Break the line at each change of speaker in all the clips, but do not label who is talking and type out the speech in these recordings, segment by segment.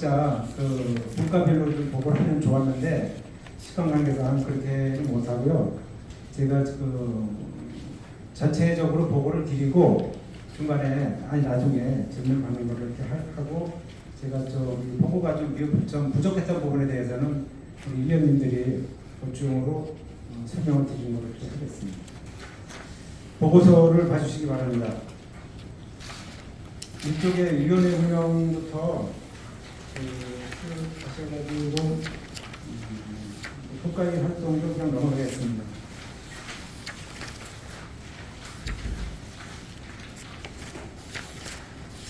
각자 그 분과별로 좀 보고를 하면 좋았는데 시간 관계상 그렇게는 못하고요. 제가 그 전체적으로 보고를 드리고 중간에 나중에 질문 받는 걸로 이렇게 하고 제가 보고가 좀 부족했던 부분에 대해서는 우리 위원님들이 보충으로 설명을 드리는 걸로 이렇게 하겠습니다. 보고서를 봐주시기 바랍니다. 이쪽에 위원회 운영부터 하셔가지고 국가의 활동도 그냥 넘어가겠습니다.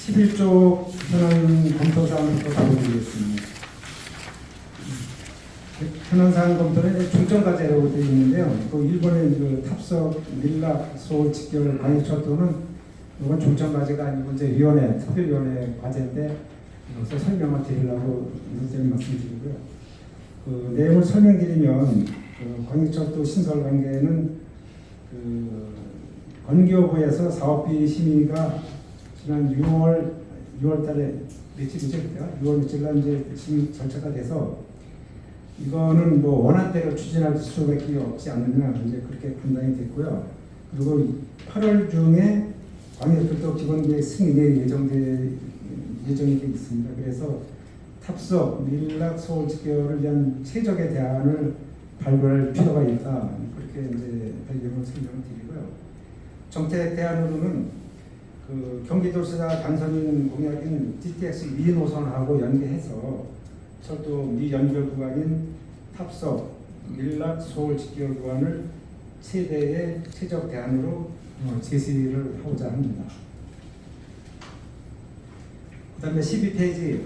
11조 현안 검토사항부터 다뤄드리겠습니다. 현안사항 검토는 중점과제라고 되어 있는데요. 또 1번의 그 탑석, 밀락, 소홀, 직결, 광역철도는 이건 중점과제가 아니고 이제 위원회, 특별위원회 과제인데 여기서 설명을 드리려고 이런 말씀드리고요. 그 내용을 설명드리면 그 광역철도 신설 관계는 그 건교부에서 사업비 심의가 지난 6월 달에 며칠이죠? 6월 며칠 날 이제 심의 절차가 돼서 이거는 뭐 원안대로 추진할 수밖에 없지 않느냐 이제 그렇게 판단이 됐고요. 그리고 8월 중에 광역철도 기본계획 승인이 예정이 돼 있습니다. 그래서 탑석, 밀락, 소홀 직결을 위한 최적의 대안을 발굴할 필요가 있다. 그렇게 이제 배경을 설명을 드리고요. 정책 대안으로는 그 경기도시가 당선인 공약인 GTX 2노선하고 연계해서 철도 미연결 구간인 탑석, 밀락, 소홀 직결 구간을 최대의 최적 대안으로 제시를 하고자 합니다. 그 다음에 12페이지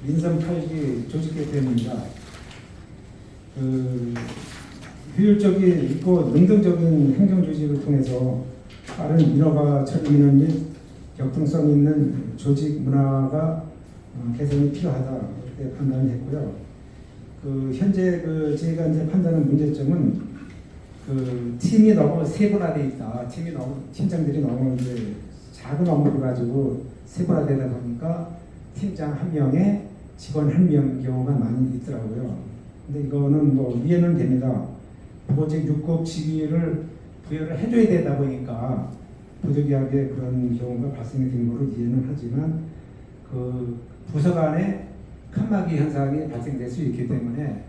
민선 8기 조직 개편입니다. 효율적이고 능동적인 행정 조직을 통해서 빠른 인허가 처리 인원 및 격등성 있는 조직 문화가 개선이 필요하다 이렇게 판단을 했고요. 현재 저희가 이제 판단한 문제점은 팀이 너무 세분화되어 있다. 팀장들이 너무 이제 작은 업무를 가지고 세분화되다 보니까 팀장 한 명에 직원 한 명 경우가 많이 있더라고요. 근데 이거는 뭐 이해는 됩니다. 보직 6급 직위를 부여를 해줘야 되다 보니까 부득이하게 그런 경우가 발생이 된 것으로 이해는 하지만 그 부서 간에 칸막이 현상이 발생될 수 있기 때문에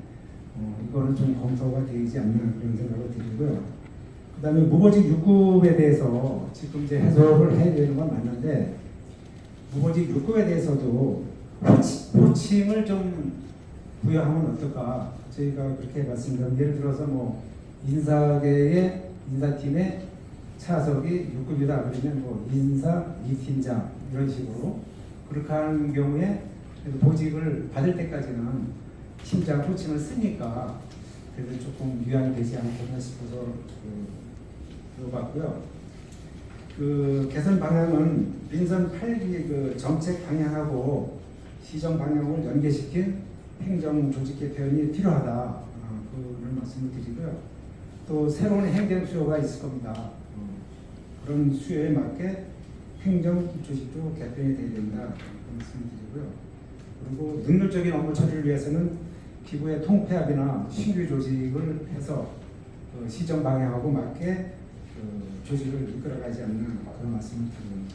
이거는 좀 검토가 되지 않나 그런 생각을 드리고요. 그 다음에 무보직 6급에 대해서 지금 이제 해석을 해야 되는 건 맞는데 무보직 6급에 대해서도 호칭을 좀 부여하면 어떨까 저희가 그렇게 해봤습니다. 예를 들어서 뭐 인사계의 인사팀의 차석이 6급이다 그러면 뭐 인사 2팀장 이런 식으로 그렇게 하는 경우에 보직을 받을 때까지는 팀장 호칭을 쓰니까 그래도 조금 유한이 되지 않겠나 싶어서 물어봤고요. 개선 방향은 민선 8기 정책 방향하고 시정 방향을 연계시킨 행정 조직 개편이 필요하다 그런 말씀을 드리고요. 또 새로운 행정 수요가 있을 겁니다. 그런 수요에 맞게 행정 조직도 개편이 되어야 된다 그런 말씀을 드리고요. 그리고 능률적인 업무 처리를 위해서는 기구의 통폐합이나 신규 조직을 해서 시정 방향하고 맞게 조직을 이끌어가지 않는 그런 말씀을 드립니다.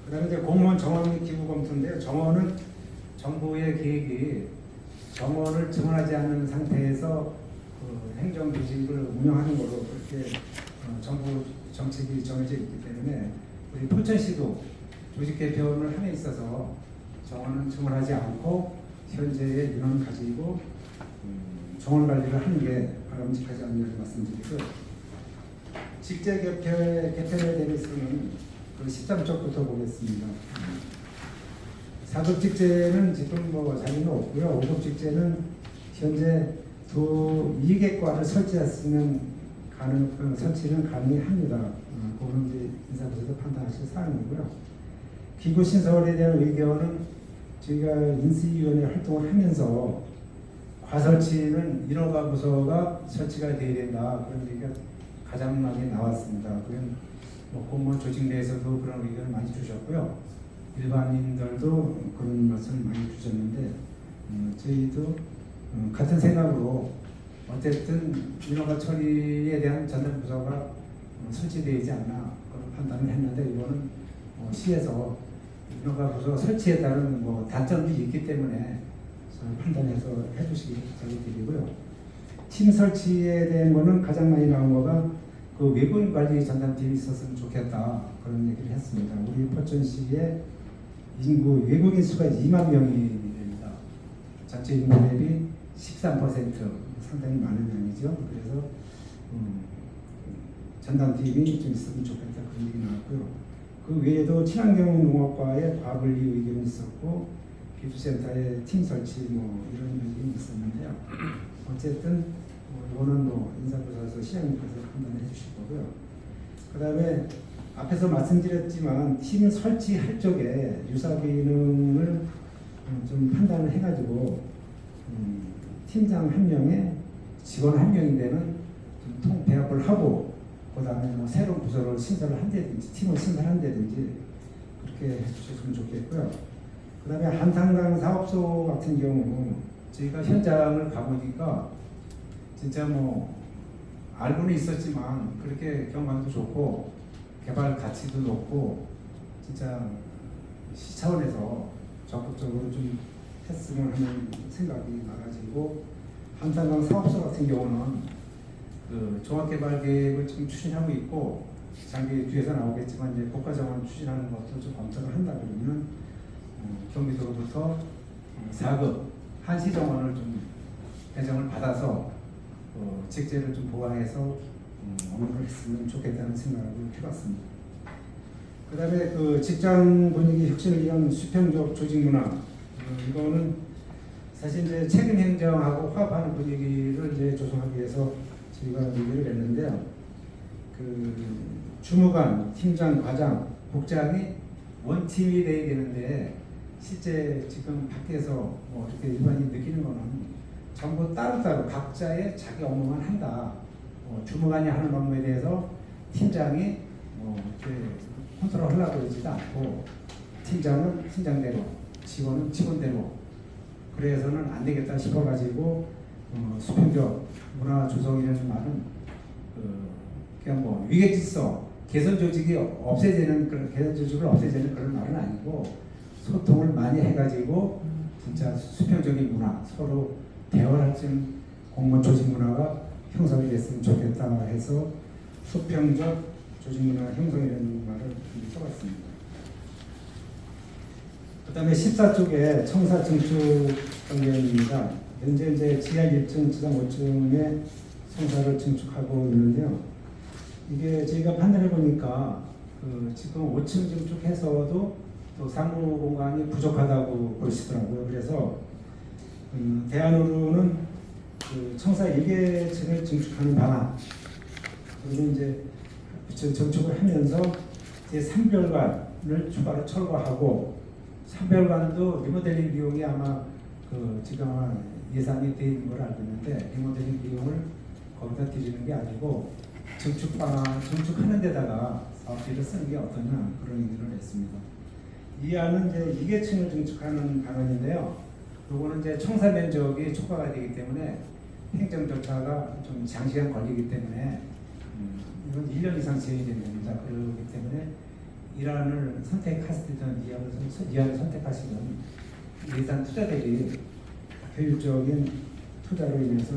그 다음에 이제 공무원 정원 및 기구 검토인데요. 정원은 정부의 계획이 정원을 증원하지 않는 상태에서 행정 조직을 운영하는 것으로 그렇게 정부 정책이 정해져 있기 때문에 우리 포천시도 조직 개편을 함에 있어서 정원은 증원하지 않고 현재의 인원을 가지고 정원 관리를 하는 게 바람직하지 않냐고 말씀드리고 직제 개편에 대해서는 13쪽부터 보겠습니다. 4급 직제는 지금 뭐 자리는 없고요. 5급 직제는 현재 두 2객과를 설치했으면 설치는 가능합니다. 그거는 이제 인사부에서 판단하실 사항이고요. 기구 신설에 대한 의견은 저희가 인수위원회 활동을 하면서 과설치는 인허가 부서가 설치가 돼야 된다. 그런 얘기가 가장 많이 나왔습니다. 그건 뭐 공무원 조직 내에서도 그런 의견을 많이 주셨고요. 일반인들도 그런 말씀을 많이 주셨는데 저희도 같은 생각으로 어쨌든 인허가 처리에 대한 전담 부서가 설치되지 않나 그런 판단을 했는데 이거는 시에서 인허가 부서 설치에 따른 단점이 있기 때문에 판단해서 해주시기 부탁드리고요. 팀 설치에 대한 거는 가장 많이 나온 거가 그 외부인 관리 전담팀이 있었으면 좋겠다 그런 얘기를 했습니다. 우리 포천시의 인구 외국인 수가 2만 명이 됩니다. 전체 인구 대비 13% 상당히 많은 양이죠. 그래서 전담팀이 좀 있으면 좋겠다 그런 얘기 나왔고요. 그 외에도 친환경 농업과의 과분리 의견이 있었고 기술센터의 팀 설치 이런 의견이 있었는데요. 어쨌든 이거는 인사부서에서 시장님께서 판단해 주실 거고요. 그 다음에 앞에서 말씀드렸지만 팀 설치할 적에 유사 기능을 좀 판단을 해가지고 팀장 한 명에 직원 한 명인데는 좀 통배합을 하고 그 다음에 새로운 부서를 신설을 한다든지 팀을 신설한다든지 그렇게 해주셨으면 좋겠고요. 그 다음에 한탄강 사업소 같은 경우 저희가 현장을 가보니까 진짜 알고는 있었지만 그렇게 경관도 좋고 개발 가치도 높고 진짜 시 차원에서 적극적으로 좀 했으면 하는 생각이 나가지고 한탄강 사업소 같은 경우는 그 종합개발계획을 지금 추진하고 있고 장기 뒤에서 나오겠지만 이제 국가정원 추진하는 것도 좀 검토를 한다 그러면 경기도로부터 4급 한시정원을 좀 배정을 받아서 직제를 좀 보강해서 업무를 했으면 좋겠다는 생각을 해봤습니다. 그 다음에 그 직장 분위기 혁신을 위한 수평적 조직 문화 이거는 사실 이제 책임 행정하고 화합하는 분위기를 이제 조성하기 위해서 저희가 얘기를 했는데요. 그 주무관, 팀장, 과장, 국장이 원팀이 돼야 되는데 실제 지금 밖에서 이렇게 일반인이 느끼는 거는 전부 따로따로 각자의 자기 업무만 한다. 주무관이 하는 업무에 대해서 팀장이 이렇게 컨트롤하려고 그러지도 않고 팀장은 팀장대로 직원은 직원대로 그래서는 안 되겠다 싶어가지고 수평적 문화 조성이라는 말은 그냥 위계질서 개선 조직이 없애지는 그런 개선 조직을 없애지는 그런 말은 아니고 소통을 많이 해가지고 진짜 수평적인 문화 서로 대화할 수 있는 공무원 조직 문화가 형성이 됐으면 좋겠다 해서 수평적 조직 문화 형성이라는 말을 써봤습니다. 그 다음에 14쪽에 청사 증축 관련입니다. 현재 이제 지하 1층, 지상 5층에 청사를 증축하고 있는데요. 이게 저희가 판단해 보니까 지금 5층 증축해서도 또 사무 공간이 부족하다고 그러시더라고요. 그래서 대안으로는 청사 1개층을 증축하는 방안 그리고 이제 증축을 하면서 제 3별관을 추가로 철거하고 3별관도 리모델링 비용이 아마 지금 예산이 되어 있는 걸 알고 있는데 리모델링 비용을 거기다 드리는 게 아니고 증축하는 데다가 사업비를 쓰는 게 어떠냐 그런 의견을 냈습니다. 이 안은 이제 2개층을 증축하는 방안인데요. 요거는 이제 청사 면적이 초과가 되기 때문에 행정 절차가 좀 장시간 걸리기 때문에 이건 1년 이상 진행이 됩니다. 그렇기 때문에 이란을 선택하시든 이안을 선택하시든 예산 투자 대비 효율적인 투자로 인해서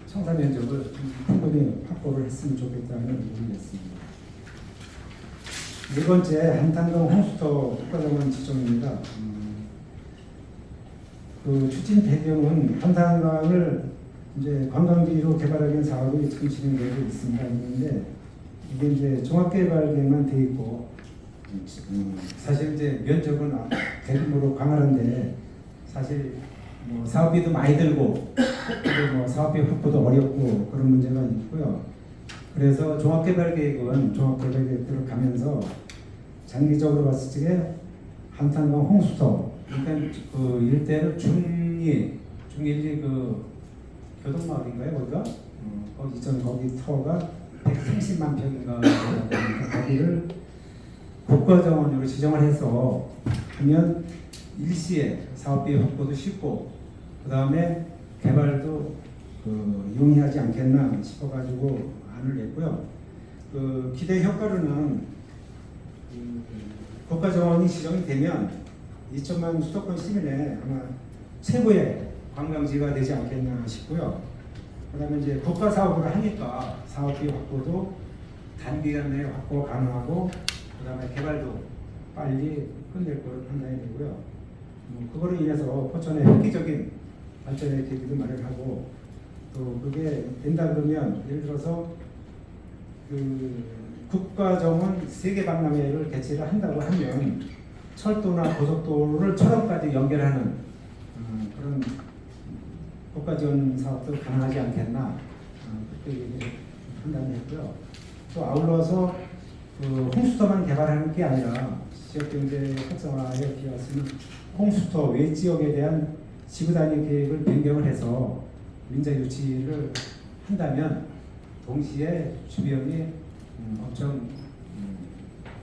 청사 면적을 충분히 확보를 했으면 좋겠다는 의견을 냈습니다. 네 번째 한탄강 홍수터 국가정원 지정입니다. 그 추진 배경은 한탄강을 이제 관광지로 개발하기 위한 사업이 지금 진행되고 있습니다. 있는데 이게 이제 종합개발계획만 돼 있고 사실 이제 면적은 대규모로 강화하는데 사실 사업비도 많이 들고 그리고 사업비 확보도 어렵고 그런 문제가 있고요. 그래서 종합개발계획은 종합개발계획대로 가면서 장기적으로 봤을 때 한탄강 홍수터 일단 그 일대는 중일리 교동마을인가요 거기가? 거기 터가 130만 평인가 거기를 국가정원으로 지정을 해서 하면 일시에 사업비 확보도 쉽고 그 다음에 개발도 용이하지 않겠나 싶어가지고 안을 냈고요. 기대 효과로는 국가 정원이 지정이 되면 2천만 수도권 시민의 아마 최고의 관광지가 되지 않겠나 싶고요. 그다음에 이제 국가 사업을 하니까 사업비 확보도 단기간 내에 확보가 가능하고, 그다음에 개발도 빨리 끝낼 걸로 판단이 되고요. 그거로 인해서 포천의 획기적인 발전의 계기도 마련하고, 또 그게 된다 그러면 예를 들어서 국가정원 세계박람회를 개최를 한다고 하면 철도나 고속도로를 철원까지 연결하는 그런 국가지원 사업도 가능하지 않겠나 그렇게 얘기를 판단했고요. 또 아울러서 홍수터만 개발하는 게 아니라 지역경제 활성화에 기여하시는 홍수터 외 지역에 대한 지구 단위 계획을 변경을 해서 민자 유치를 한다면 동시에 주변이 엄청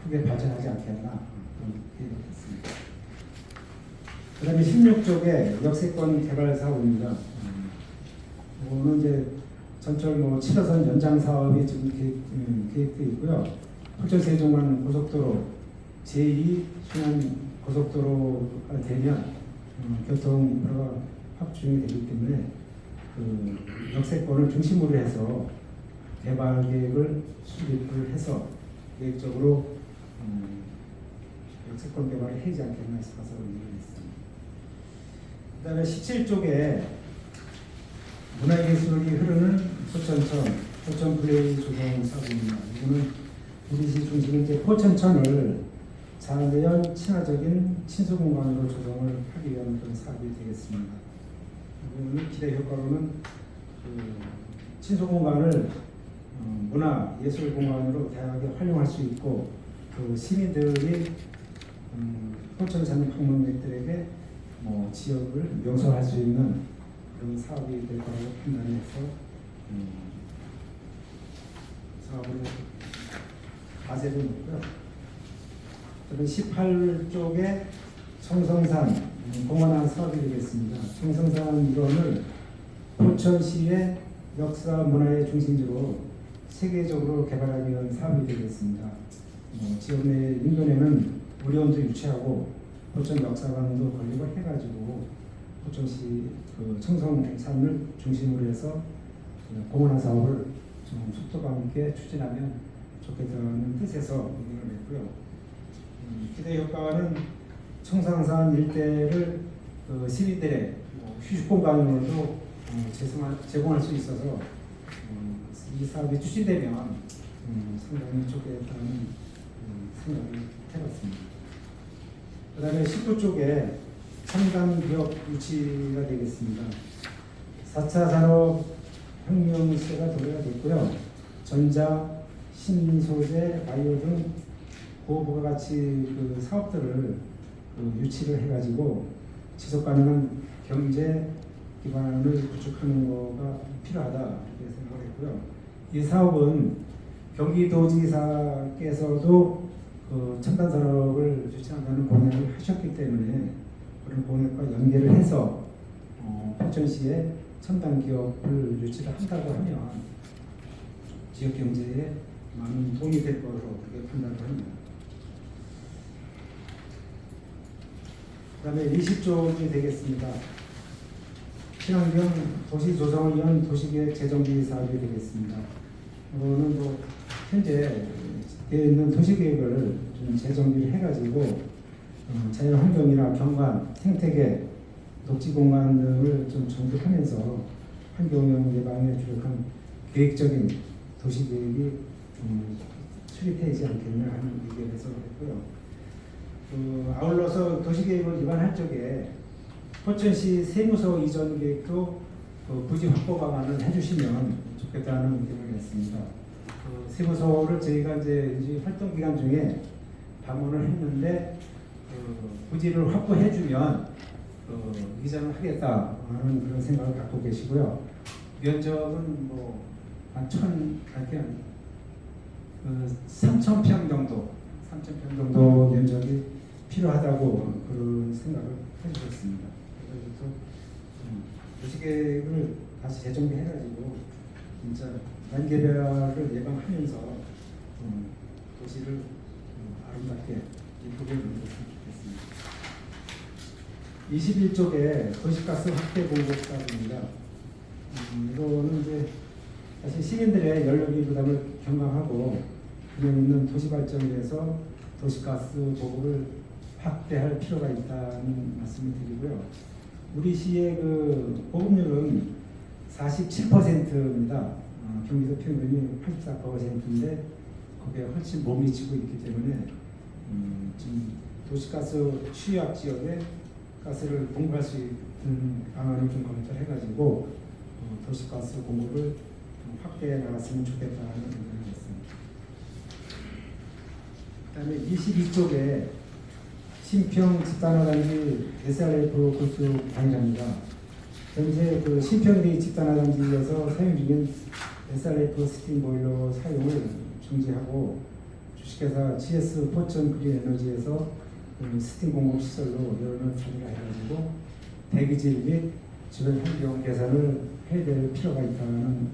크게 발전하지 않겠나 그런 계획을 했습니다. 그 다음에 16쪽에 역세권 개발 사업입니다. 이거는 이제 전철 7호선 연장 사업이 지금 계획되어 있고요. 포천 세종간 고속도로 제2 순환 고속도로가 되면 교통 인프라가 확충이 되기 때문에 역세권을 중심으로 해서 개발 계획을 수립을 해서 계획적으로 역세권 개발을 해야지 않겠나 싶어서 얘기를 했습니다. 그 다음에 17쪽에 문화예술이 흐르는 포천천, 포천 플레이 조성 사업입니다. 이거는 우리시 중심인 이제 포천천을 자연 친화적인 친수 공간으로 조성을 하기 위한 그런 사업이 되겠습니다. 이거는 기대 효과로는 친수 공간을 문화 예술 공간으로 다양하게 활용할 수 있고, 시민들이 포천 사는 방문객들에게 지역을 명소할 수 있는 그런 사업이 될 거라고 판단해서 사업을 과세를 놓고요. 그다음에 18쪽에 청성산 공원화 사업이 되겠습니다. 청성산 일원을 포천시의 역사 문화의 중심지로 세계적으로 개발하기 위한 사업이 되겠습니다. 지역 내 인근에는 의료원도 유치하고 포천 역사관도 건립을 해가지고 포천시 청성산을 중심으로 해서 공원화 사업을 좀 속도감 있게 추진하면 좋겠다는 뜻에서 의견을 냈고요. 기대 효과는 청성산 일대를 시민들의 휴식 공간으로도 제공할 수 있어서 이 사업이 추진되면 상당히 좋겠다는 생각을 해봤습니다. 그 다음에 19쪽에 첨단 기업 유치가 되겠습니다. 4차 산업혁명 시대가 도래가 됐고요. 전자, 신소재, 바이오 등 고부가가치 사업들을 유치를 해가지고 지속가능한 경제 기반을 구축하는 거가 필요하다 이렇게 생각을 했고요. 이 사업은 경기도지사께서도 첨단 산업을 유치한다는 공약을 하셨기 때문에 그런 공약과 연계를 해서 포천시에 첨단 기업을 유치를 한다고 하면 지역 경제에 많은 도움이 될 것으로 그렇게 판단을 합니다. 그 다음에 20쪽이 되겠습니다. 친환경 도시 조성을 위한 도시계획 재정비 사업이 되겠습니다. 이거는 현재 되어 있는 도시계획을 좀 재정비를 해가지고 자연환경이나 경관, 생태계, 녹지공간 등을 좀 정비하면서 환경오염 예방에 주력한 계획적인 도시계획이 수립되지 않겠나 하는 의견에서 했고요. 아울러서 도시계획을 위반할 적에 포천시 세무서 이전 계획도 부지 확보 방안을 해주시면 좋겠다는 의견을 냈습니다. 세무서를 저희가 이제 활동 기간 중에 방문을 했는데 부지를 확보해주면 이전을 하겠다 하는 그런 생각을 갖고 계시고요. 면적은 한 3,000평 정도 면적이 필요하다고 그런 생각을 해주셨습니다. 그래서 도시계획을 다시 재정비해가지고 진짜 난개발을 예방하면서 도시를 아름답게 이쁘게 만들었으면 좋겠습니다. 21쪽에 도시가스 확대 공급 사업입니다. 이거는 이제 사실 시민들의 연료비 부담을 경감하고 균형 있는 도시 발전을 위해서 도시가스 보급을 확대할 필요가 있다는 말씀을 드리고요. 우리 시의 그 보급률은 47%입니다. 경기도 평균이 84%인데 거기에 훨씬 못 미치고 있기 때문에 지금 도시가스 취약 지역에 가스를 공급할 수 있는 방안을 좀 검토해가지고 도시가스 공급을 좀 확대해 나갔으면 좋겠다는 의견이 있습니다. 그다음에 22쪽에 신평 집단화단지 SRF 구축 단지입니다. 현재 그 신평리 집단화단지에서 사용 중인 SRF 스팀 보일러 사용을 중지하고 주식회사 GS 포천 그린 에너지에서 스팀 공급 시설로 여론을 설계해가지고 대기질 및 주변 환경 개선을 해야 될 필요가 있다는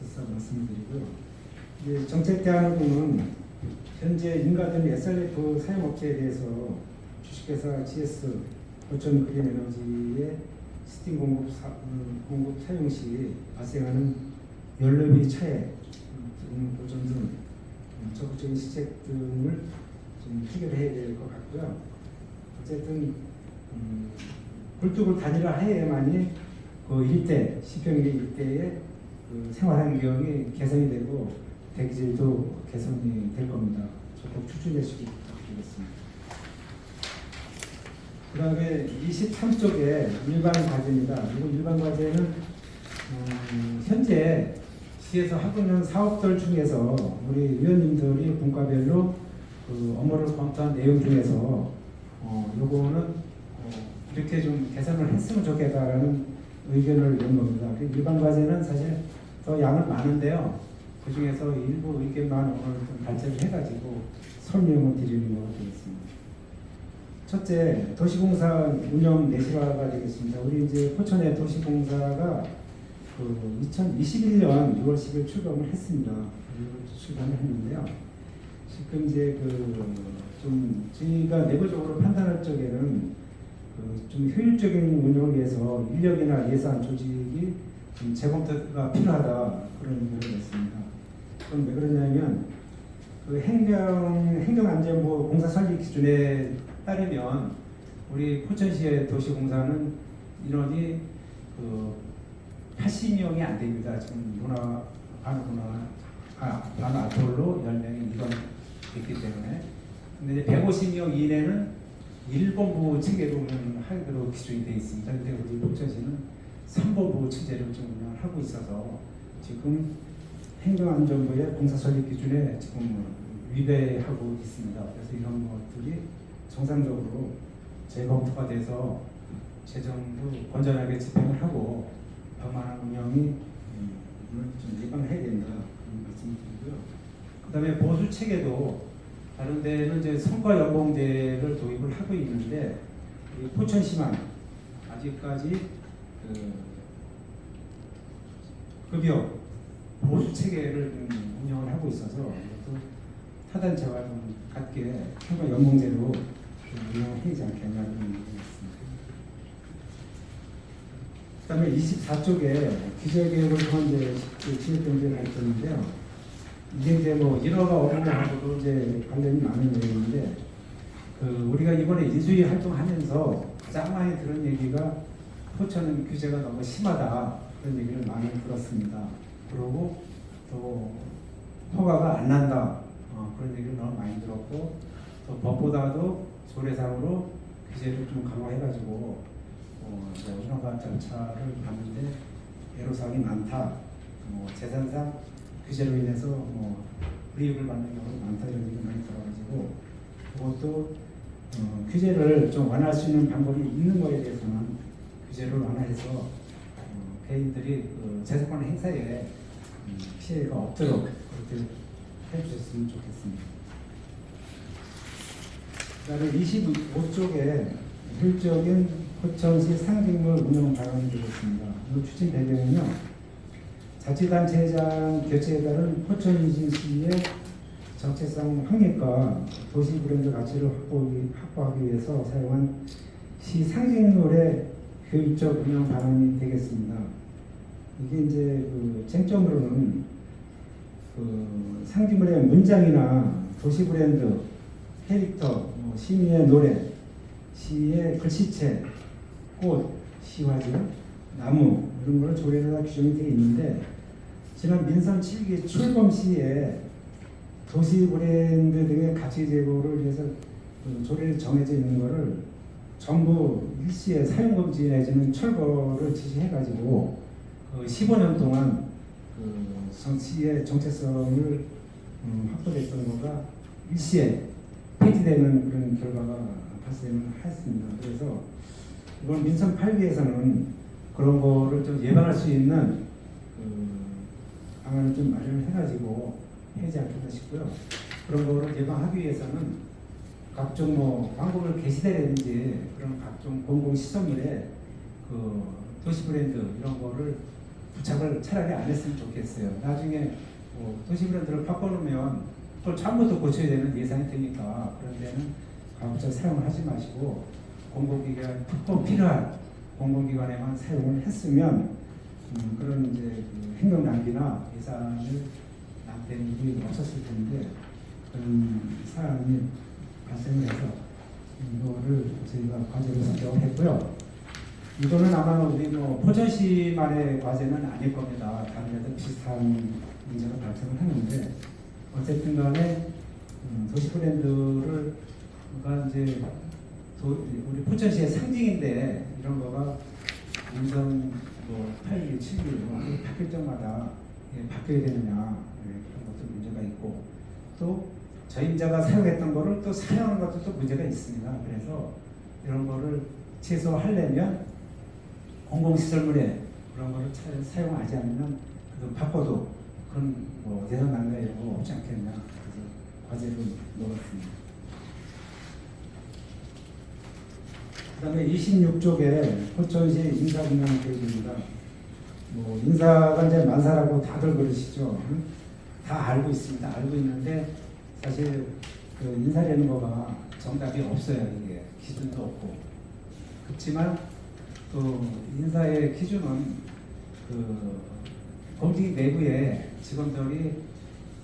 뜻을 말씀드리고요. 이제 정책 대안으로는 현재 인가된 SRF 사용업체에 대해서 주식회사 GS 포천 그린 에너지의 스팀 공급 사용 시 발생하는 연료비 차액 보전 등 적극적인 시책 등을 좀 해결해야 될 것 같고요. 어쨌든 굴뚝을 단일화해야만이 그 일대 시평리 일대의 그 생활환경이 개선이 되고 대기질도 개선이 될 겁니다. 적극 추진해 주시기 부탁드리겠습니다. 그 다음에 23쪽에 일반 과제입니다. 이거 일반 과제는 현재 시에서 하고 있는 사업들 중에서 우리 위원님들이 분과별로 그 업무를 검토한 내용 중에서 요거는 이렇게 좀 개선을 했으면 좋겠다라는 의견을 낸 겁니다. 일반 과제는 사실 더 양은 많은데요. 그 중에서 일부 의견만 오늘 좀 발제를 해가지고 설명을 드리는 것 되겠습니다. 첫째, 도시공사 운영 내실화가 되겠습니다. 우리 이제 포천의 도시공사가 그 2021년 6월 10일 출범을 했습니다. 출범을 했는데요. 지금 이제 좀 저희가 내부적으로 판단할 적에는 좀 효율적인 운영을 위해서 인력이나 예산 조직이 좀 재검토가 필요하다 그런 의견을 냈습니다. 그건 왜 그러냐면 그 행정안전부 공사 설립 기준에 따르면 우리 포천시의 도시공사는 인원이 80명이 안 됩니다. 지금 반아톨로 10명이 입원했기 때문에. 근데 이제 150명 이내는 일본부 체계로 운영하도록 기준이 되어 있습니다. 근데 우리 포천시는 3본부 체제를 좀 운영하고 있어서 지금 행정안전부의 공사 설립 기준에 지금 위배하고 있습니다. 그래서 이런 것들이 정상적으로 재검토가 돼서 재정도 건전하게 집행을 하고 방만한 운영이 좀 예방해야 된다 그런 말씀을 드리고요. 그다음에 보수 체계도 다른 데는 이제 성과 연봉제를 도입을 하고 있는데 포천시만 아직까지 급여 보수 체계를 운영을 하고 있어서 또 타단체와 좀 같게 성과 연봉제로 운영을 하지 않겠냐는 얘기였습니다. 그다음에 24쪽에 기재개혁을 통한 지역경제 발전인데요. 이게 이제 뭐 인허가 업무하고도 이제 관련이 많은 내용인데 우리가 이번에 인수위 활동하면서 가장 많이 들은 얘기가 포천은 규제가 너무 심하다 그런 얘기를 많이 들었습니다. 그리고 또 허가가 안 난다 그런 얘기를 너무 많이 들었고 또 법보다도 조례상으로 규제를 좀 강화해가지고 인허가 절차를 봤는데 애로사항이 많다. 재산상 규제로 인해서 불이익을 받는 경우가 많다 이런 얘기 많이 들어가지고 그것도 규제를 좀 완화할 수 있는 방법이 있는 거에 대해서는 규제를 완화해서 개인들이 재산권 행사에 피해가 없도록 그렇게 해주셨으면 좋겠습니다. 그다음에 25쪽에 효율적인 포천시 상징물 운영 방안이 되겠습니다. 이 추진 배경은요, 자치단체장 교체에 따른 포천 이진시의 정체성 확립과 도시 브랜드 가치를 확보하기 위해서 사용한 시 상징물의 교육적 운영 방안이 되겠습니다. 이게 이제 그 쟁점으로는 그 상징물의 문장이나 도시 브랜드, 캐릭터, 시민의 노래, 시의 글씨체, 꽃, 시화지, 나무 이런 걸 조례가 규정이 되어 있는데, 지난 민선 7기 출범 시에 도시 브랜드 등의 가치 제고를 위해서 그 조례를 정해져 있는 것을 전부 일시에 사용 금지 내지는 철거를 지시해가지고 15년 동안 그 정치의 정체성을 확보됐던 거가 일시에 폐지되는 그런 결과가 발생을 했습니다. 그래서 이번 민선 8기에서는 그런 거를 좀 예방할 수 있는 방안을 좀 마련을 해가지고 해지 않겠다 싶고요. 그런 거를 예방하기 위해서는 각종 광고를 게시대라든지 그런 각종 공공시설물에 그 도시 브랜드 이런 거를 부착을 차라리 안 했으면 좋겠어요. 나중에 도시 브랜드를 바꿔놓으면 그걸 처음부터 고쳐야 되는 예산이 되니까 그런 데는 가급적 사용을 하지 마시고 공공기관, 꼭 필요한 공공기관에만 사용을 했으면 그런 이제 그 행정 낭비나 예산을 낭비되는 일이 없었을 텐데 그런 사안이 발생을 해서 이거를 저희가 과제로 선정했고요. 이거는 아마 우리 포천시만의 과제는 아닐 겁니다. 다른 데도 비슷한 문제가 발생을 하는데 어쨌든 간에 도시 브랜드를 이제 우리 포천시의 상징인데 이런 거가 민선 8일, 7일 바뀔 때마다 바뀌어야 되느냐 그런 것도 문제가 있고 또 저임자가 사용했던 거를 또 사용하는 것도 또 문제가 있습니다. 그래서 이런 거를 최소화하려면 공공시설물에 그런 거를 사용하지 않으면 바꿔도 그런 예산 낭비 이런 거 없지 않겠냐. 그래서 과제를 넣었습니다. 그 다음에 26쪽에 포천시 인사분양 계획입니다. 인사가 이제 만사라고 다들 그러시죠. 다 알고 있습니다. 알고 있는데 사실 그 인사라는 거가 정답이 없어요. 이게 기준도 없고. 그렇지만 또 인사의 기준은 그 공직 내부에 직원들이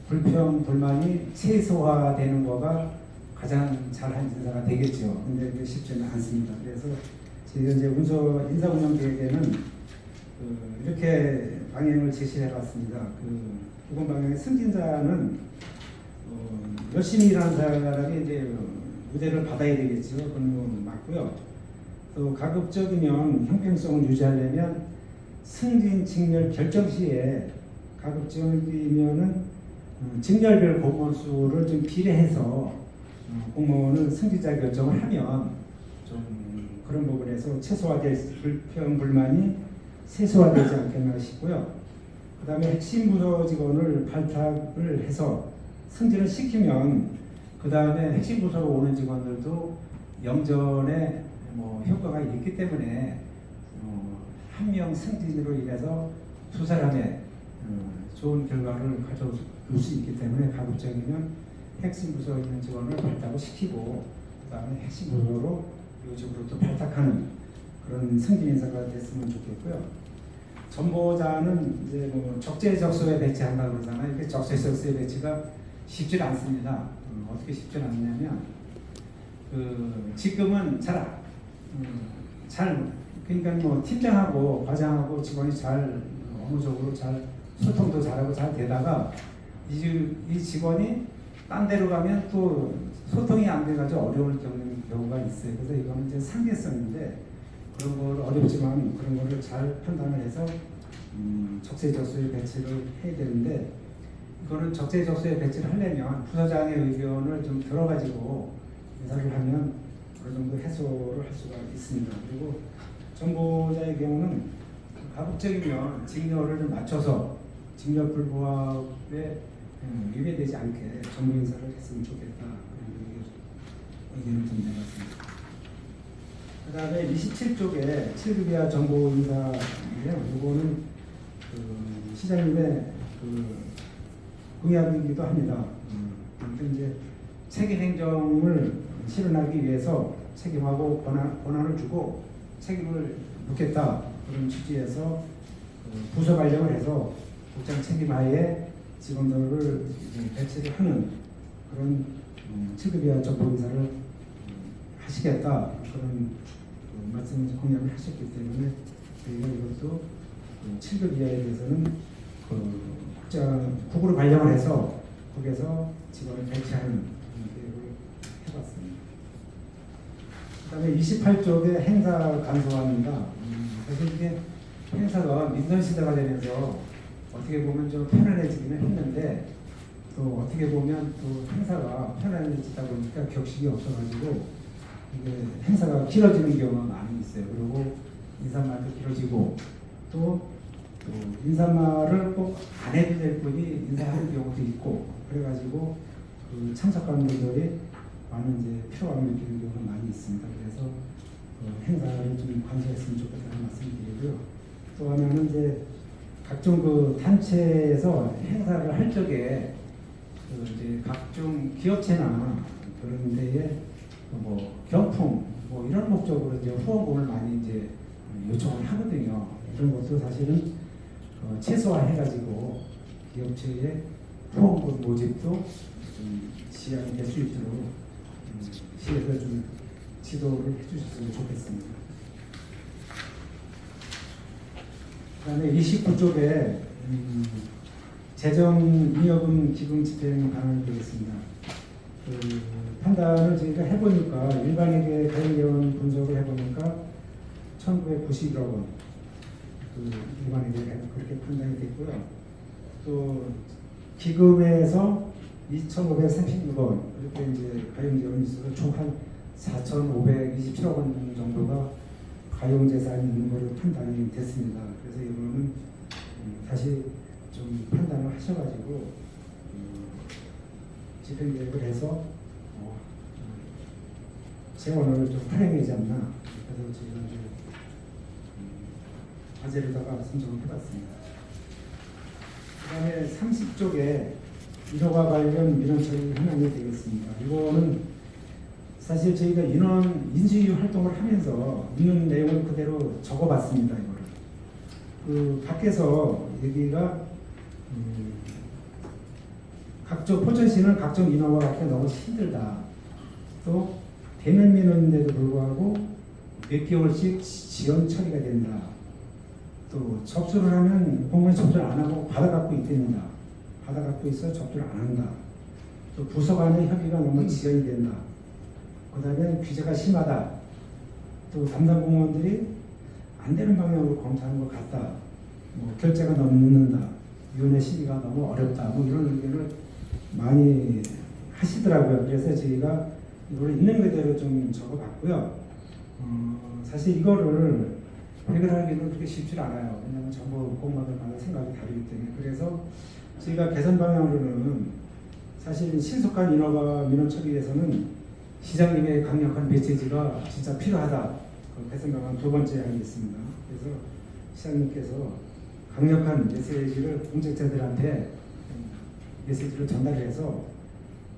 불평 불만이 최소화되는 거가 가장 잘한 인사가 되겠죠. 근데 그게 쉽지는 않습니다. 그래서 저희가 이제 인사 운영 계획에는 이렇게 방향을 제시해봤습니다. 이번 방향의 승진자는 열심히 일하는 사람이 이제 우대를 받아야 되겠죠. 그건 맞고요. 또 가급적이면 형평성을 유지하려면 승진 직렬 결정 시에 가급적이면은 직렬별 공무원 수를 좀 비례해서 공무원은 승진자 결정을 하면 좀 그런 부분에서 최소화될 불평 불만이 최소화되지 않겠나 싶고요. 그 다음에 핵심 부서 직원을 발탁을 해서 승진을 시키면 그 다음에 핵심 부서로 오는 직원들도 영전에 효과가 있기 때문에 한 명 승진으로 인해서 두 사람의 좋은 결과를 가져올 수 있기 때문에 가급적이면 핵심 부서에 있는 직원을 발탁을 시키고 그 다음에 핵심 부서로 요직으로 또 발탁하는 그런 승진 인사가 됐으면 좋겠고요. 전보자는 이제 적재적소에 배치한다고 그러잖아요. 이게 적재적소에 배치가 쉽지 않습니다. 어떻게 쉽지 않냐면 지금은 그러니까 팀장하고 과장하고 직원이 잘 업무적으로 잘 소통도 잘하고 잘 되다가 이 직원이 딴 데로 가면 또 소통이 안 돼가지고 어려움을 겪는 경우가 있어요. 그래서 이거는 이제 상대성인데 그런 걸 어렵지만 그런 거를 잘 판단을 해서 적재적소에 배치를 해야 되는데 이거는 적재적소에 배치를 하려면 부서장의 의견을 좀 들어가지고 인사를 하면 어느 정도 해소를 할 수가 있습니다. 그리고 정보자의 경우는 가급적이면 직렬을 좀 맞춰서 직렬 불부합에 위배되지 않게 정보 인사를 했으면 좋겠다. 그런 의견을 좀 내봤습니다. 그다음에 27쪽에 7급 이하 정보 인사인데요. 이거는 시장님의 공약이기도 합니다. 아무튼 이제 책임 행정을 실현하기 위해서 책임하고 권한을 주고 책임을 묻겠다 그런 취지에서 부서 발령을 해서 국장 책임하에 직원들을 배치를 하는 그런 7급 이하 정보인사를 하시겠다 그런 말씀 공약을 하셨기 때문에 저희가 이것도 7급 이하에 대해서는 국으로 발령을 해서 거기에서 직원을 배치하는 계획을 해봤습니다. 그다음에 28쪽에 행사 간소화입니다. 사실 이게 행사가 민선 시대가 되면서 어떻게 보면 좀 편안해지기는 했는데 또 어떻게 보면 또 행사가 편안해지다 보니까 격식이 없어가지고 이게 행사가 길어지는 경우가 많이 있어요. 그리고 인사말도 길어지고 또 인사말을 꼭 안 해도 될 분이 인사하는 경우도 있고 그래가지고 참석관분들이 많은 이제 피로감을 느끼는 경우가 많이 있습니다. 그래서 행사를 좀 관소했으면 좋겠다는 말씀드리고요. 또 하나는 이제 각종 단체에서 행사를 할 적에 이제 각종 기업체나 그런 데에 경품 이런 목적으로 이제 후원금을 많이 이제 요청을 하거든요. 이런 것도 사실은 최소화해가지고 기업체의 후원금 모집도 지향이 될 수 있도록 시에서 좀 지도를 해주셨으면 좋겠습니다. 그다음에 29쪽에 재정잉여금 기금 집행 방안을 드리겠습니다. 판단을 저희가 해보니까 일반회계 가용재원 분석을 해보니까 1991억 원 일반회계가 그렇게 판단이 됐고요. 또 기금에서 2,536원 이렇게 이제 가용재원이 있어서 총 한 4,527억 원 정도가 가용재산이 있는 것으로 판단이 됐습니다. 그래서 이거는 다시 좀 판단을 하셔가지고 집행계획을 해서 재원을 좀 활용하지 않나 그래서 저희가 이제 과제로다가 선정을 해봤습니다. 그 다음에 30쪽에 1호가 관련 민원 처리 현황이 되겠습니다. 이거는 사실 저희가 인수위 활동을 하면서 있는 내용을 그대로 적어봤습니다. 이거를 밖에서 얘기가 각종 포천시는 각종 인허가 갖기 너무 힘들다. 또 대면 민원인데도 불구하고 몇 개월씩 지연 처리가 된다. 또 접수를 하면 공무원 접수를 안 하고 받아갖고 있답니다. 받아갖고 있어 접수를 안 한다. 또 부서 간의 협의가 너무 지연이 된다. 그 다음에 규제가 심하다. 또 담당 공무원들이 안 되는 방향으로 검사하는 것 같다. 결제가 너무 늦는다. 위원회 심의가 너무 어렵다. 이런 의견을 많이 하시더라고요. 그래서 저희가 이걸 있는 그대로 좀 적어봤고요. 사실 이거를 해결하기는 그렇게 쉽지 않아요. 왜냐하면 정보 공무원들마다 생각이 다르기 때문에. 그래서 저희가 개선 방향으로는 사실 신속한 인허가 민원 처리에서는 시장님의 강력한 메시지가 진짜 필요하다. 그 개선 방안 두 번째 하겠습니다. 그래서 시장님께서 강력한 메시지를 공직자들한테 메시지를 전달해서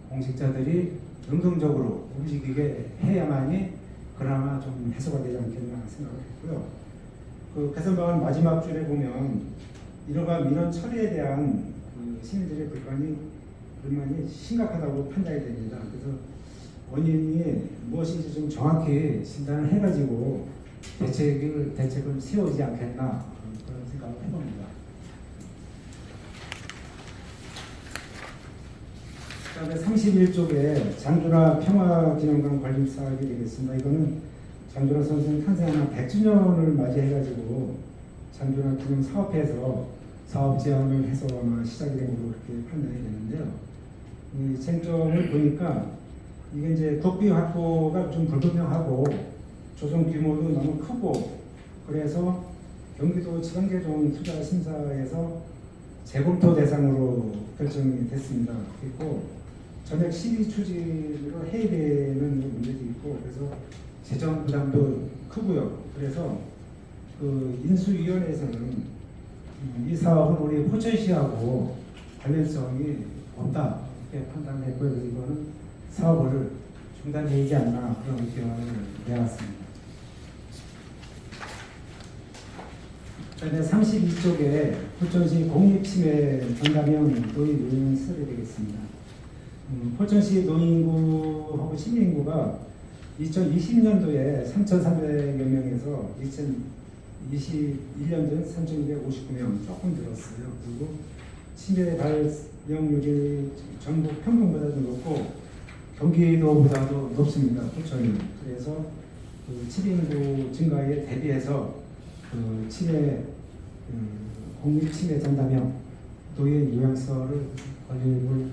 공직자들이 능동적으로 움직이게 해야만이 그나마 좀 해소가 되지 않겠나 생각을 했고요. 그 개선 방안 마지막 줄에 보면 인허가 민원 처리에 대한 시민들의 불만이 심각하다고 판단이 됩니다. 그래서 원인이 무엇인지 좀 정확히 진단을 해가지고 대책을 세우지 않겠나 그런 생각을 해봅니다. 그다음에 31쪽에 장준하 평화기념관 관림 사업이 되겠습니다. 이거는 장준하 선생 탄생한 100주년을 맞이해가지고 장준하 기념 사업회에서 사업 제안을 해서 아마 시작이 된 걸로 그렇게 판단이 되는데요. 이 쟁점을 보니까 이게 이제 국비 확보가 좀 불분명하고 조성 규모도 너무 크고 그래서 경기도 지방개정 투자 심사에서 재검토 대상으로 결정이 됐습니다. 그리고 전액 시비 추진으로 해외되는 문제도 있고 그래서 재정 부담도 크고요. 그래서 그 인수위원회에서는 이 사업은 우리 포천시하고 관련성이 없다 이렇게 판단했고요. 그래서 이거는 사업을 중단되지 않나 그런 의견을 내놨습니다. 그다음에 32쪽에 포천시 공립침해 전담형 도입 의원 쓰게 되겠습니다. 포천시 노인구하고 시민인구가 2020년도에 3,300여 명에서 2021년도엔 3,259명 조금 늘었어요. 그리고 치매 발병률이 전국 평균보다도 높고 경기도보다도 높습니다. 포천이. 그래서 그 치매인구 증가에 대비해서 그 치매 공립 치매 전담형 노인 요양서를 건립을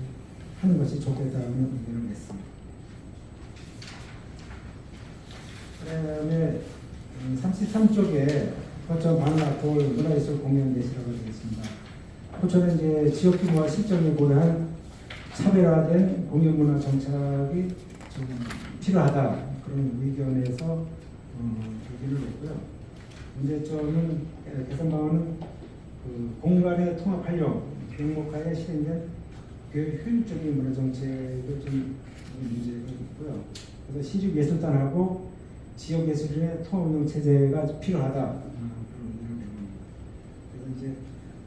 하는 것이 좋겠다는 의견을 냈습니다. 그다음에 33쪽에 포천 방학돌 문화예술 공연 예시라고 되겠습니다. 포천은 이제 지역 규모와 실정을 고려한 차별화된 공연 문화 정착이 좀 필요하다 그런 의견에서 의견을 냈고요. 문제점은 개선 방안은 그 공간의 통합 활용 명목하에 실행된 효율적인 문화 정책을 좀 문제가 있고요. 그래서 시립 예술단하고 지역 예술인의 통합 운영 체제가 필요하다 그런 의견을 냅니다. 그래서 이제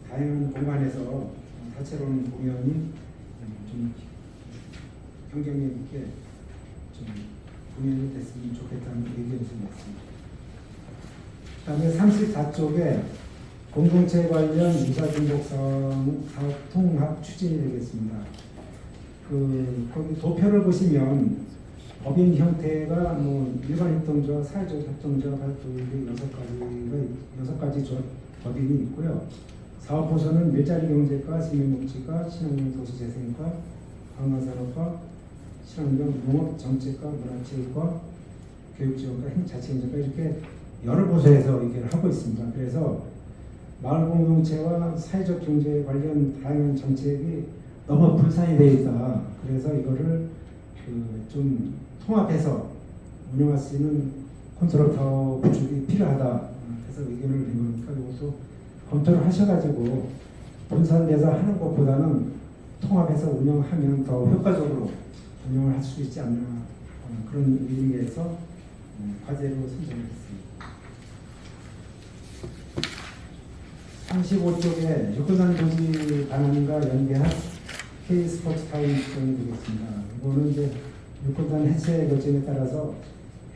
다양한 공간에서 다채로운 공연이 좀 경쟁력 있게 좀 공연이 됐으면 좋겠다는 의견을 냈습니다. 그다음에 34쪽에 공동체 관련 유사중복성 사업 통합 추진이 되겠습니다. 거기 도표를 보시면 법인 형태가 뭐 일반 협동조합, 사회적 협동조합, 도입이 6가지 법인이 있고요. 사업 보서는 일자리 경제과, 시민복지과, 친환경 도시재생과, 관광산업과, 친환경 농업정책과, 문화체육과, 교육지원과, 자치행정과 이렇게 여러 부서에서 얘기를 하고 있습니다. 그래서 마을 공동체와 사회적 경제 관련 다양한 정책이 너무 분산이 되어 있다. 그래서 이거를 좀 통합해서 운영할 수 있는 컨트롤 타워 구축이 필요하다. 그래서 의견을 낸 거니까 이것도 검토를 하셔가지고 분산돼서 하는 것보다는 통합해서 운영하면 더 효과적으로 운영을 할 수 있지 않나 그런 의미에서 과제로 선정을 했습니다. 35쪽에 육군산 도시 방안과 연계한 K스포츠타운 지정이 되겠습니다. 이거는 이제 육군산 해체 결정에 따라서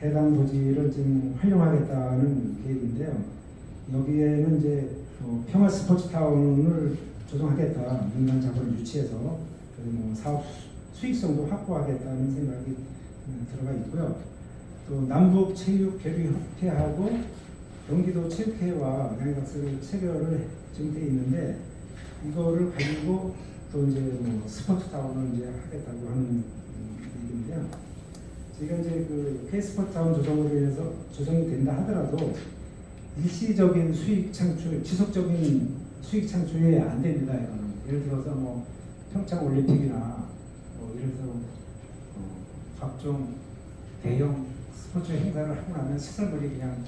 해당 도지를 지금 활용하겠다는 계획인데요. 여기에는 이제 평화 스포츠타운을 조성하겠다. 민간 자본을 유치해서 그리고 사업 수익성도 확보하겠다는 생각이 들어가 있고요. 또 남북 체육 교류 협회하고 경기도 체육회와 양해각서를 체결을 지금 돼 있는데 이거를 가지고 또 이제 스포츠타운을 이제 하겠다고 하는 얘기인데요. 저희가 이제 그 K스포츠타운 조성으로 인해서 조성이 된다 하더라도 일시적인 수익 창출, 지속적인 수익 창출이 안 됩니다. 이거는. 예를 들어서 평창 올림픽이나 예를 들어서 각종 대형 스포츠 행사를 하고 나면 시설물이 그냥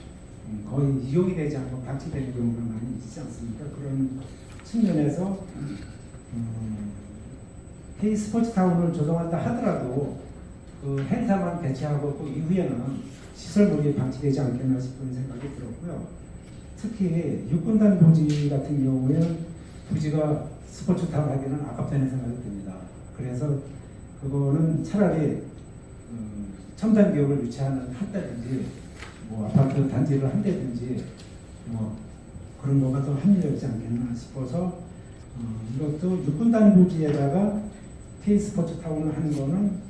거의 이용이 되지 않고 방치되는 경우가 많이 있지 않습니까? 그런 측면에서 K스포츠타운을 조성한다 하더라도 그 행사만 개최하고 그 이후에는 시설물이 방치되지 않겠나 싶은 생각이 들었고요. 특히 육군단 부지 같은 경우에는 부지가 스포츠타운 하기는 아깝다는 생각이 듭니다. 그래서 그거는 차라리 첨단 기업을 유치하는 한다든지 아파트 단지를 한다든지 그런 거가 더 합리적이지 않겠나 싶어서 이것도 육군단 부지에다가 K스포츠타운을 하는 거는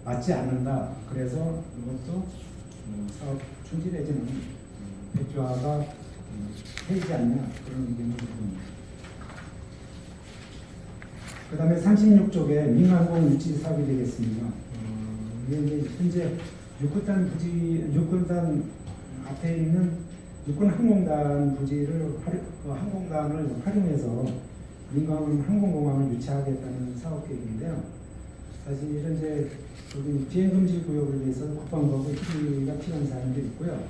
맞지 않는다. 그래서 이것도 사업 중지되지는 백조화가 되지 않냐 그런 의견을 드립니다. 그 다음에 36쪽에 민간공 유치 사업이 되겠습니다. 이게 현재 육군단 앞에 있는 육군항공단 부지를 항공단을 활용해서 민간 항공공항을 유치하겠다는 사업 계획인데요. 사실은 이제 여기 비행금지 구역을 위해서 국방부하고 협의가 필요한 사항도 있고요.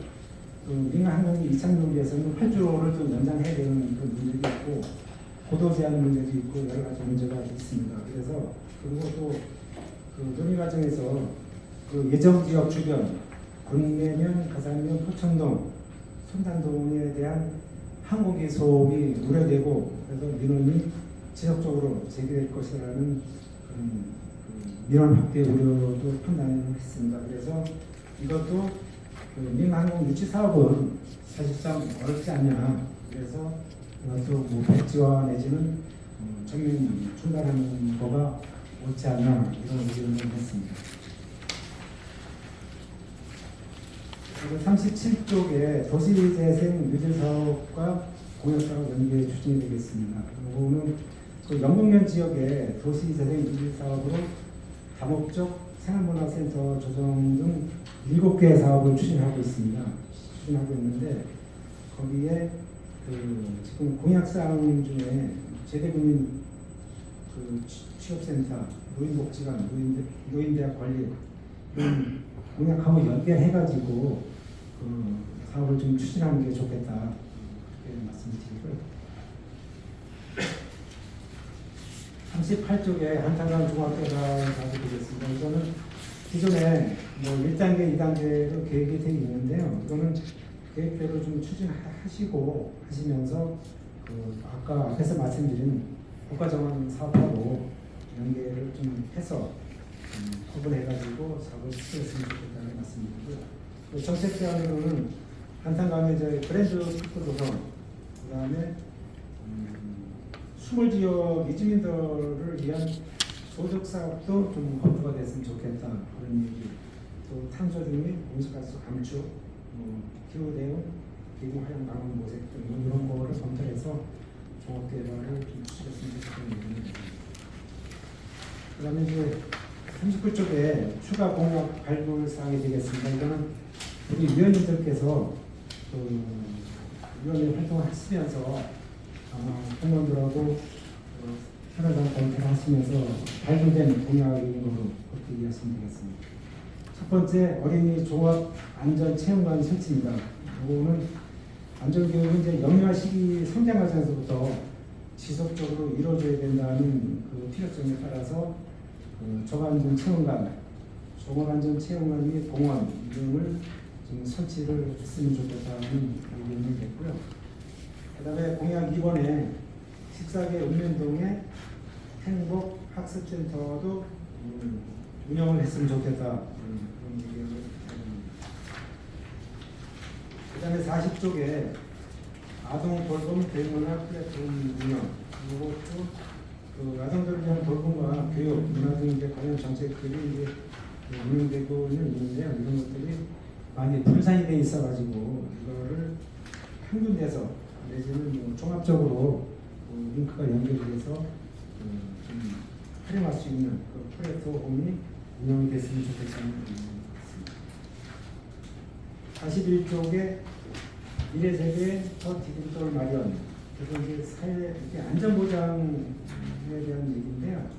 또 민간 항공기 이착륙을 위해서는 8주로를 좀 연장해야 되는 그런 문제도 있고, 고도 제한 문제도 있고 여러 가지 문제가 있습니다. 그래서 그리고 또 그 논의 과정에서 그 예정 지역 주변 군내면, 가산면, 포천동, 손단동에 대한 항공기 소음이 우려되고, 그래서 민원이 지속적으로 제기될 것이라는 그런 민원 확대 우려도 판단했습니다. 그래서 이것도 그 민항공 유치 사업은 사실상 어렵지 않냐. 그래서 이것도 뭐 백지화 내지는 전면 중단하는 거가 옳지 않나, 이런 의견을 했습니다. 그리고 37쪽에 도시재생 뉴딜 사업과 공약사업 연계 추진이 되겠습니다. 이거는 그 영동면 지역의 도시재생 뉴딜 사업으로 다목적 생활문화센터 조성 등 7개 사업을 추진하고 있습니다. 추진하고 있는데, 거기에 그 지금 공약사항 중에 제대국민 그 취업센터, 노인복지관, 노인대학 관리 이런 공약하고 연계해가지고 그 사업을 좀 추진하는 게 좋겠다, 그렇게 말씀드리고요. 38쪽에 한탄강 중학교가 가지되겠습니다. 이거는 기존에 뭐 1단계, 2단계로 계획이 되어 있는데요. 이거는 계획대로 좀 추진하시고 하시면서 그 아까 앞에서 말씀드린 국가정원 사업하고 연계를 좀 해서 구분해가지고 사업을 시켰으면 좋겠다는 말씀드리고요. 그 정책 대안으로는 한탄강의 이제 브랜드 특구 조성, 그 다음에 수몰 지역 이주민들을 위한 소득 사업도 좀 검토가 됐으면 좋겠다, 그런 얘기. 또 탄소 중립, 온실가스 감축, 기후 대응, 기후 활용 방안 모색 등 이런 거를 검토해서 종합 개발을 좀 추진했으면 좋겠는 얘기입니다. 그다음에 이제 39쪽에 추가 공약 발굴 사항이 되겠습니다. 이거는 우리 위원님들께서 그 위원회 활동을 하시면서 공무원들하고 현안상 검토를 하시면서 발굴된 공약인 걸로 그렇게 이해하시면 되겠습니다. 첫 번째, 어린이 종합 안전 체험관 설치입니다. 이거는 안전교육은 이제 영유아 시기 성장 과정에서부터 지속적으로 이루어져야 된다는 그 필요성에 따라서 그 종합안전 체험관, 종합안전 체험관 및 공원 등을 지금 설치를 했으면 좋겠다는 의견을 냈고요. 그다음에 공약 2번에 14개 읍면동에 행복 학습센터도 운영을 했으면 좋겠다, 그런 의견을 드립니다. 그다음에 40쪽에 아동 돌봄 교육문화 플랫폼 운영, 이것도 그 아동들을 위한 돌봄과 교육, 문화 등 이제 관련 정책들이 이제 운영되고 있는데요. 이런 것들이 많이 분산이 돼 있어가지고 이거를 한 군데서 내지는 뭐 종합적으로 링크가 연결돼서 좀 활용할 수 있는 그 플랫폼이 운영이 됐으면 좋겠다는 의견입니다. 41쪽에 미래세대 더 디지털 마련, 그래서 이제 사회 안전보장에 대한 얘기인데요.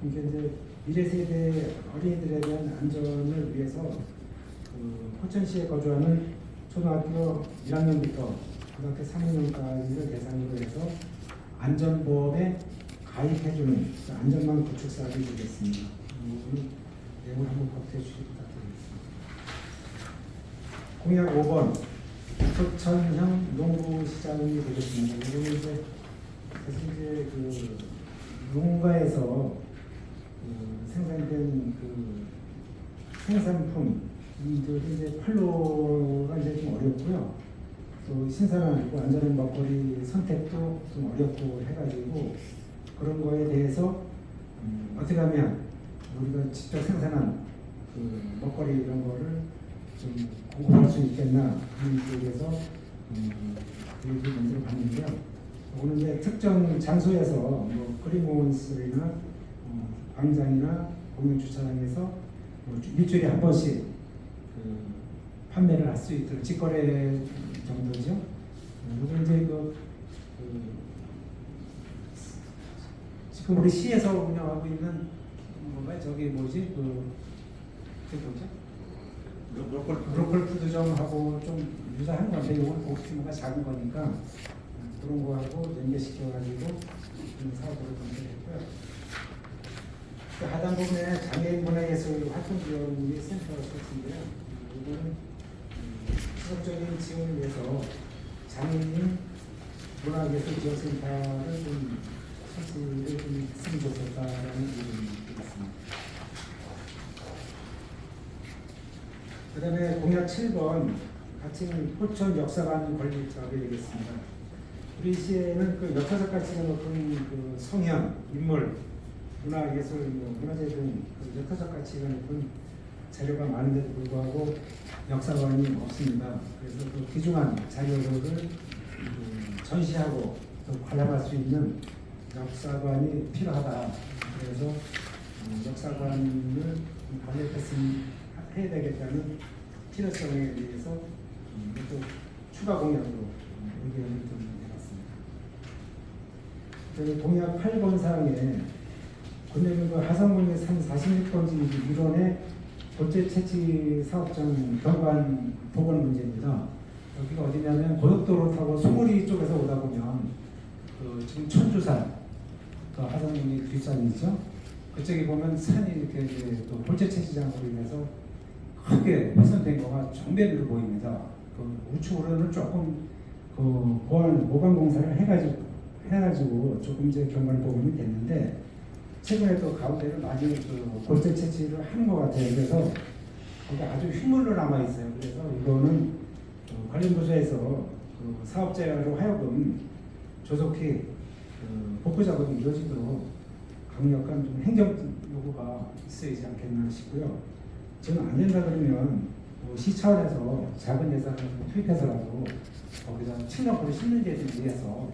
이게 이제 미래세대 어린이들에 대한 안전을 위해서 그 포천시에 거주하는 초등학교 1학년부터 고등학교 3학년까지를 대상으로 해서 안전보험에 가입해주는 안전망 구축 사업이 되겠습니다. 이 부분은 내용을 한번 검토해 주시기 부탁드리겠습니다. 공약 5번 포천형 농구시장이 되겠습니다. 이거는 이제 사실 이제 그 농가에서 생산된 그 생산품들이 이제 판로가 이제 좀 어렵고요. 또 신선하고 안전한 먹거리 선택도 좀 어렵고 해가지고 그런 거에 대해서 어떻게 하면 우리가 직접 생산한 그 먹거리 이런 거를 좀 공급할 수 있겠나 하는 쪽에서 그 문제를 봤는데요. 오늘 이제 특정 장소에서 뭐 그린몬스나 광장이나 공영 주차장에서 뭐 일주일에 한 번씩 그 판매를 할 수 있도록 직거래 정도죠. 그리고 이제 지금 우리 시에서 운영하고 있는 그다음에 저기 뭐지 그게 뭐죠? 로컬 푸드점하고 좀 유사한 건데 이건 규모가 작은 거니까 그런 거하고 연계시켜가지고 사업으로 연결했고요. 그 하단 부분에 장애인 문화예술 활동지원의 센터가 있었는데요. 이거는 지속적인 지원을 위해서 장애인 문화예술 지원센터를 좀 설치를 좀 했으면 좋겠다라는 의견이 있습니다. 그 다음에 공약 7번 가칭 포천 역사관 건립 사업이 되겠습니다. 우리 시에는 그 역사적 가치가 높은 그 성현, 인물, 문화예술, 문화재 등그 역사적 가치가 높은 자료가 많은데도 불구하고 역사관이 없습니다. 그래서 그 귀중한 자료를 전시하고 또 관람할 수 있는 역사관이 필요하다. 그래서 역사관을 해야 되겠다는 필요성에 대해서 또 추가 공약으로 의견을 좀 내봤습니다. 공약 8번 사항에 군내군 하성군의 46번지 일원의 골재 채취 사업장 경관 복원 문제입니다. 여기가 어디냐면 고속도로 타고 송어리 쪽에서 오다 보면 지금 천주산 그 하성군이 뒷산이죠. 그쪽에 보면 산이 이렇게 이제 또 골재 채취장으로 인해서 크게 훼손된 거가 정면으로 보입니다. 그 우측으로는 조금 그 보강 공사를 해가지고 조금 이제 경관 복원이 됐는데. 최근에 또 가운데를 많이 그 골재 채취를 하는 것 같아요. 그래서 거기 아주 휘물로 남아 있어요. 그래서 이거는 관련 부서에서 그 사업자로 하여금 조속히 복구 작업이 이루어지도록 강력한 좀 행정 요구가 있어야지 않겠나 싶고요. 저는 안 된다 그러면 시 차원에서 작은 예산을 투입해서라도 거기다 층간포를 심는 데를 위해서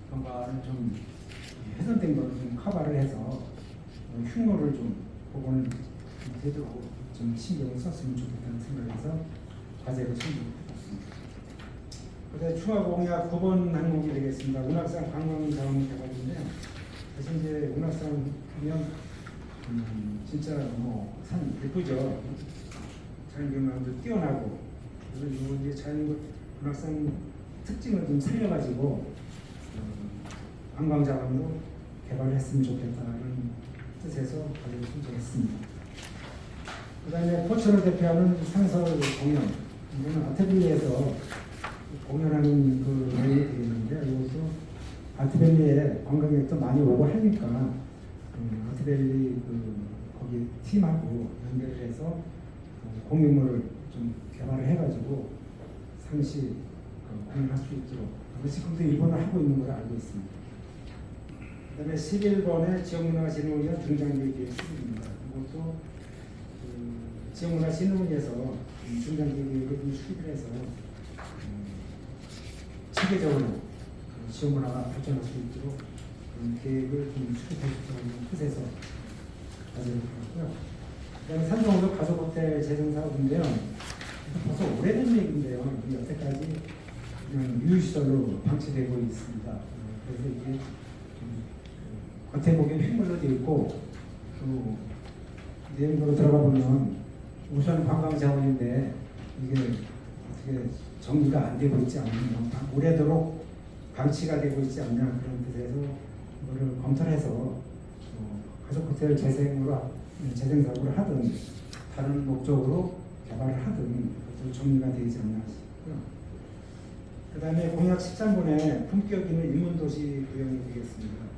경관을 좀 훼손된 거를 좀 커버를 해서 흉노를 좀 복원을 되도록 좀 신경을 썼으면 좋겠다는 생각에서 과제를 신청했습니다. 그다음에 추가 공약 9번 항목이 되겠습니다. 운악산 관광자원 개발인데요. 그래서 이제 운악산 하면 진짜 뭐 산 예쁘죠. 자연경관도 뛰어나고 그래서 이제 운악산 특징을 좀 살려가지고 관광자원으로 개발을 했으면 좋겠다는 뜻에서 과제를 신청했습니다. 그 다음에 포천을 대표하는 상설 공연, 이거는 아트밸리에서 공연하는 그 내용이 되겠는데요. 이것도 아트밸리에 관광객도 많이 오고 하니까 아트밸리 거기 팀하고 연결을 해서 공연물을 좀 개발을 해가지고 상시 공연할 수 있도록 지금도 일본을 하고 있는 걸 알고 있습니다. 그 다음에 11번의 지역문화진흥위원 중장기획의 수립입니다. 이것도 지역문화진흥위에서 중장기획을 수립을 해서 체계적으로 지역문화가 발전할 수 있도록 그런 계획을 좀 수립해 주자는 뜻에서 과제를 받았고요. 그 다음에 산정호도 가족호텔 재생사업인데요. 벌써 오래된 얘기인데요. 여태까지 그냥 유휴시설로 방치되고 있습니다. 그래서 이게 겉에 보기엔 휘물로 되어 있고 또 내용으로 들어가 보면 우선 관광 자원인데 이게 어떻게 정리가 안 되고 있지 않느냐, 오래도록 방치가 되고 있지 않냐 그런 뜻에서 이거를 검토를 해서 가족호텔 재생 사업을 하든 다른 목적으로 개발을 하든 정리가 되지 않나 싶고요. 그 다음에 공약 13번에 품격 있는 인문도시 구형이 되겠습니다.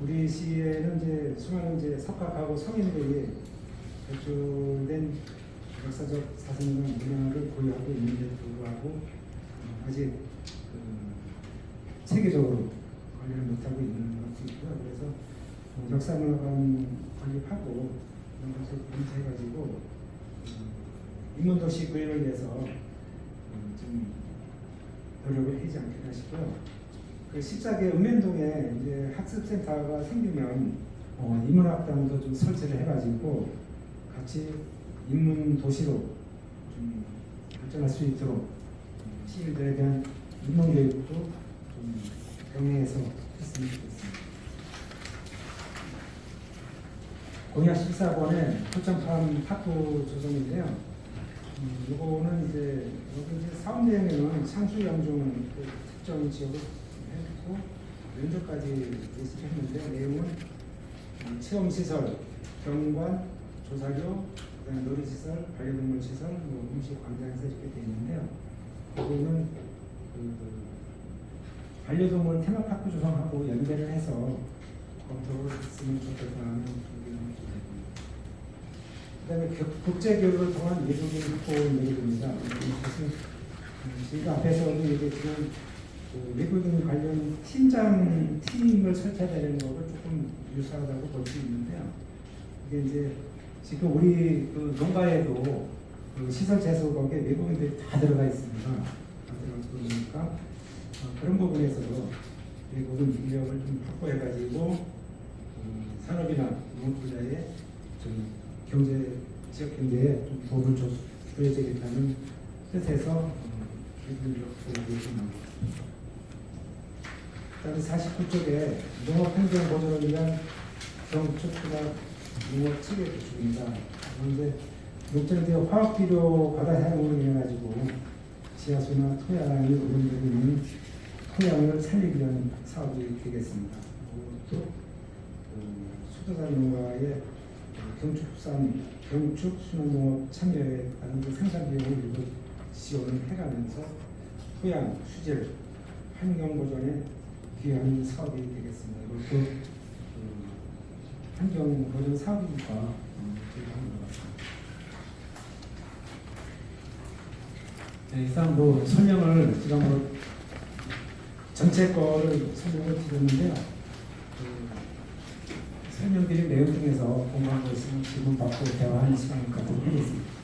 우리 시에는 이제 수많은 이제 석학하고 성인들이 배출된 역사적 사상과 문화를 보유하고 있는데도 불구하고 아직 체계적으로 관리를 못하고 있는 것도 있고요. 그래서 역사문화관 건립하고 이런 것을 검토해가지고 인문도시 구현을 위해서 좀 노력을 하지 않겠나 싶고요. 그 14개 읍면동에 이제 학습센터가 생기면 인문학당도 좀 설치를 해가지고 같이 인문도시로 좀 발전할 수 있도록 시민들에 대한 인문교육도 좀 병행해서 했으면 좋겠습니다. 공약 14번의 포천팜 파크 조성인데요. 이거는 이제 여기 이제 사업 내용에는 상수 영중 그 특정 지역을 했고 면접까지 했는데 내용은 체험 시설, 경관, 조사료, 그다음에 놀이시설, 반려동물 시설, 뭐 음식 광장에서 이렇게 되어 있는데요. 그거는 반려동물 테마파크 조성하고 연계를 해서 검토를 했으면 좋겠다는 의견을 드립니다. 그다음에 국제교류를 통한 외국인 확보를 얘기됩니다. 사실 저희가 앞에서도 얘기했지만 외국인 관련 팀을 설치해야 되는 것을 조금 유사하다고 볼 수 있는데요. 이게 이제 지금 우리 그 농가에도 그 시설 제소 거기에 외국인들이 다 들어가 있습니다. 다 들어가 보니까 그런 부분에서 외국인 인력을 좀 확보해가지고 산업이나 농업 분야에 좀 지역 경제에 좀 도움을 줘야 되겠다는 뜻에서 외국인 인력 보호를 좀 나옵니다. 그다음에 49쪽에 농업 환경 보존을 위한 경축과 농업 체계 구축입니다. 그런데 농촌에 화학 비료 과다 사용으로 인해 가지고 지하수나 토양이 오염되고 있는 토양을 살리기 위한 사업이 되겠습니다. 또 수도산 농가의 경축 순환농업 참여에 따른 생산 비용을 일부 지원을 해가면서 토양 수질 환경 보존에 기여하는 사업이 되겠습니다. 이것도 환경 보존 사업이니까 저희가 하는 것 같습니다. 네, 이상 설명을 제가 전체 거를 설명을 드렸는데요. 설명드린 내용 중에서 궁금한 거 있으면 질문 받고 대화하는 시간을 갖도록 하겠습니다.